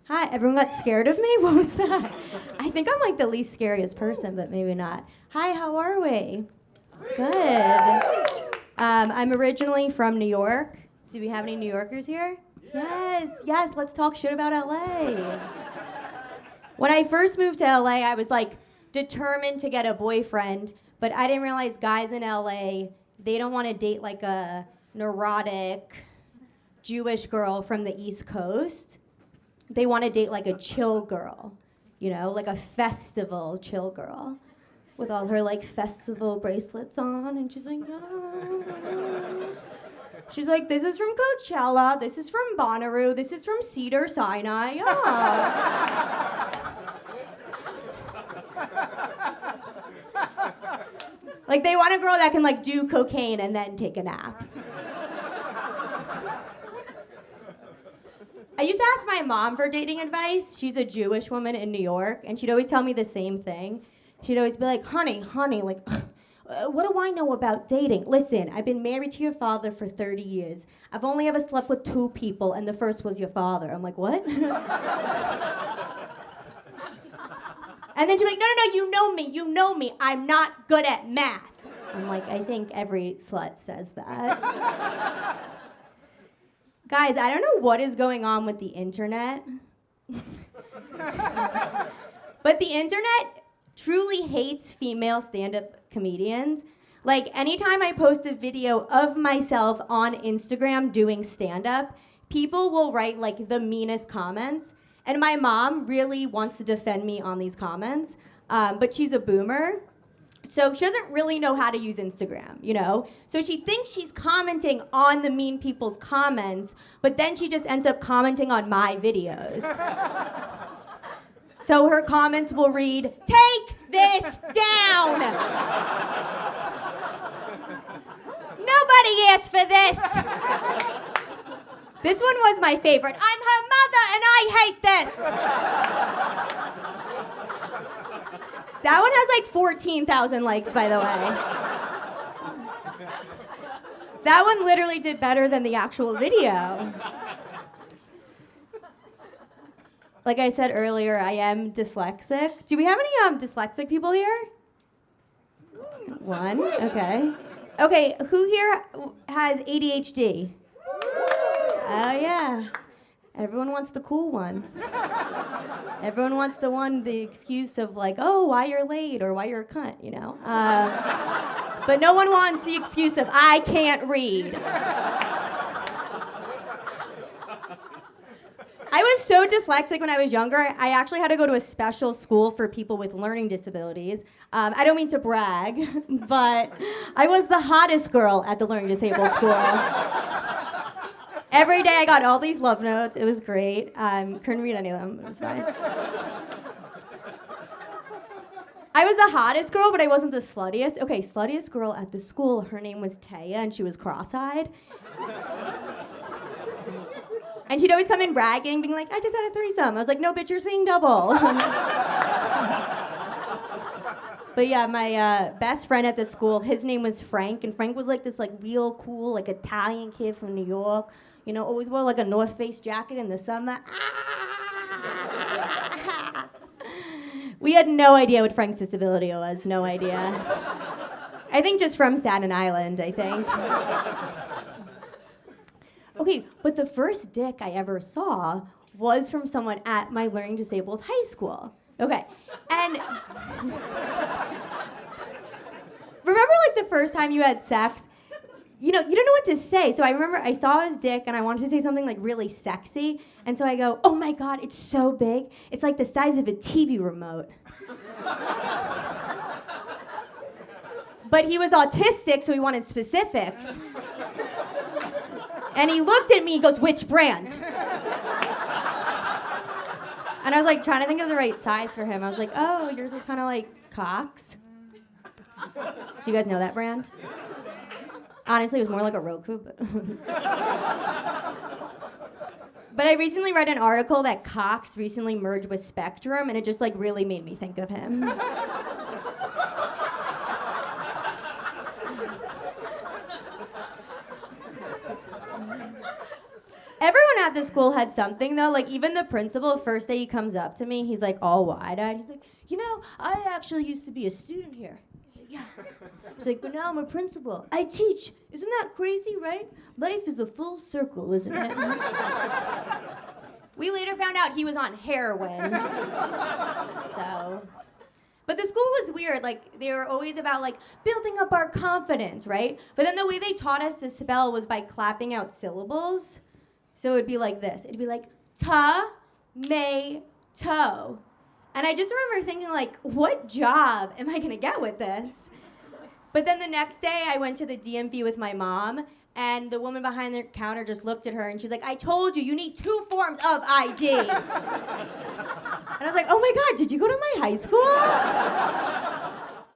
Hi, everyone got scared of me? What was that? I think I'm like the least scariest person, but maybe not. Hi, how are we? Good. I'm originally from New York. Do we have any New Yorkers here? Yes, let's talk shit about LA. When I first moved to LA, I was like determined to get a boyfriend, but I didn't realize guys in LA, they don't want to date like a neurotic Jewish girl from the East Coast. They want to date like a chill girl, you know, like a festival chill girl with all her like festival bracelets on, and she's like, yeah. She's like, this is from Coachella, this is from Bonnaroo, this is from Cedar Sinai, yeah. Like they want a girl that can like do cocaine and then take a nap. I used to ask my mom for dating advice. She's a Jewish woman in New York, and she'd always tell me the same thing. She'd always be like, honey, like, what do I know about dating? Listen, I've been married to your father for 30 years. I've only ever slept with 2 people, and the first was your father. I'm like, what? And then she'd be like, no, you know me. I'm not good at math. I'm like, I think every slut says that. Guys, I don't know what is going on with the internet. But the internet truly hates female stand-up comedians. Like, anytime I post a video of myself on Instagram doing stand-up, people will write, like, the meanest comments. And my mom really wants to defend me on these comments, but she's a boomer. So she doesn't really know how to use Instagram, you know? So she thinks she's commenting on the mean people's comments, but then she just ends up commenting on my videos. So her comments will read, take this down. Nobody asked for this. This one was my favorite. I'm her mother and I hate this. That one has like 14,000 likes, by the way. That one literally did better than the actual video. Like I said earlier, I am dyslexic. Do we have any dyslexic people here? One, okay. Okay, who here has ADHD? Oh, yeah. Everyone wants the cool one. Everyone wants the excuse of like, oh, why you're late or why you're a cunt, you know? But no one wants the excuse of, I can't read. I was so dyslexic when I was younger, I actually had to go to a special school for people with learning disabilities. I don't mean to brag, but I was the hottest girl at the learning disabled school. Every day I got all these love notes. It was great. Couldn't read any of them. It was fine. I was the hottest girl, but I wasn't the sluttiest. Okay, sluttiest girl at the school, her name was Taya, and she was cross-eyed. And she'd always come in bragging, being like, I just had a threesome. I was like, no, bitch, you're seeing double. But yeah, my best friend at the school, his name was Frank, and Frank was like this like real cool, like Italian kid from New York. You know, always wore like a North Face jacket in the summer. We had no idea what Frank's disability was, no idea. I think just from Staten Island, I think. Okay, but the first dick I ever saw was from someone at my learning disabled high school. Okay, and remember like the first time you had sex? You know, you don't know what to say. So I remember I saw his dick and I wanted to say something like really sexy. And so I go, oh my God, it's so big. It's like the size of a TV remote. But he was autistic, so he wanted specifics. And he looked at me, he goes, which brand? And I was like trying to think of the right size for him. I was like, oh, yours is kind of like Cox. Do you guys know that brand? Honestly, it was more like a Roku, but... But I recently read an article that Cox recently merged with Spectrum, and it just like really made me think of him. Everyone at the school had something though. Like even the principal, first day he comes up to me, he's like all wide-eyed. He's like, I actually used to be a student here. He's like, yeah. He's like, but now I'm a principal. I teach. Isn't that crazy, right? Life is a full circle, isn't it? We later found out he was on heroin. So. But the school was weird. Like, they were always about, like, building up our confidence, right? But then the way they taught us to spell was by clapping out syllables. So it would be like this. It'd be like, ta, may, toe. And I just remember thinking, like, what job am I going to get with this? But then the next day, I went to the DMV with my mom, and the woman behind the counter just looked at her, and she's like, I told you need 2 forms of ID. And I was like, oh my God, did you go to my high school?